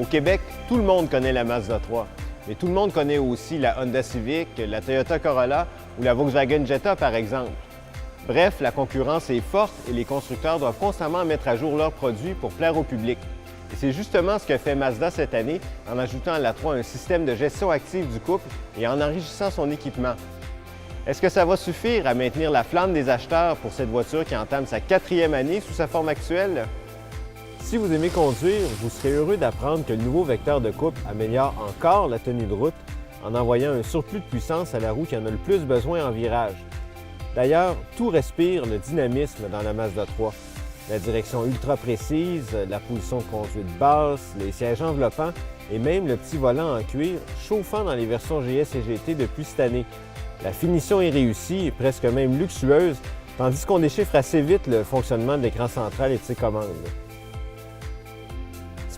Au Québec, tout le monde connaît la Mazda 3, mais tout le monde connaît aussi la Honda Civic, la Toyota Corolla ou la Volkswagen Jetta par exemple. Bref, la concurrence est forte et les constructeurs doivent constamment mettre à jour leurs produits pour plaire au public. Et c'est justement ce que fait Mazda cette année en ajoutant à la 3 un système de gestion active du couple et en enrichissant son équipement. Est-ce que ça va suffire à maintenir la flamme des acheteurs pour cette voiture qui entame sa 4e année sous sa forme actuelle? Si vous aimez conduire, vous serez heureux d'apprendre que le nouveau vecteur de couple améliore encore la tenue de route en envoyant un surplus de puissance à la roue qui en a le plus besoin en virage. D'ailleurs, tout respire le dynamisme dans la Mazda 3. La direction ultra précise, la position de conduite basse, les sièges enveloppants et même le petit volant en cuir chauffant dans les versions GS et GT depuis cette année. La finition est réussie et presque même luxueuse, tandis qu'on déchiffre assez vite le fonctionnement de l'écran central et de ses commandes.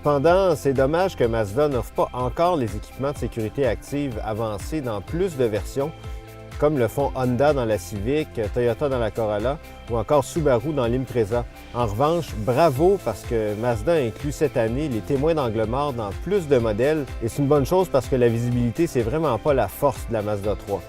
Cependant, c'est dommage que Mazda n'offre pas encore les équipements de sécurité active avancés dans plus de versions, comme le font Honda dans la Civic, Toyota dans la Corolla ou encore Subaru dans l'Impreza. En revanche, bravo parce que Mazda inclut cette année les témoins d'angle mort dans plus de modèles et c'est une bonne chose parce que la visibilité, c'est vraiment pas la force de la Mazda 3.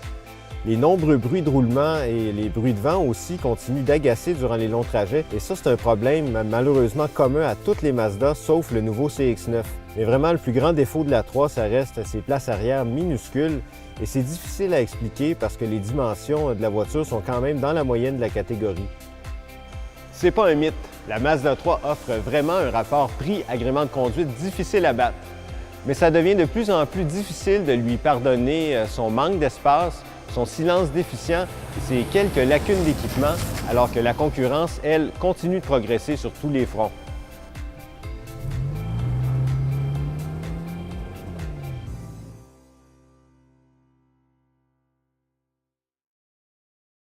Les nombreux bruits de roulement et les bruits de vent aussi continuent d'agacer durant les longs trajets et ça, c'est un problème malheureusement commun à toutes les Mazda sauf le nouveau CX-9. Mais vraiment, le plus grand défaut de la 3, ça reste ses places arrière minuscules et c'est difficile à expliquer parce que les dimensions de la voiture sont quand même dans la moyenne de la catégorie. C'est pas un mythe, la Mazda 3 offre vraiment un rapport prix-agrément de conduite difficile à battre. Mais ça devient de plus en plus difficile de lui pardonner son manque d'espace, son silence déficient et ses quelques lacunes d'équipement, alors que la concurrence, elle, continue de progresser sur tous les fronts.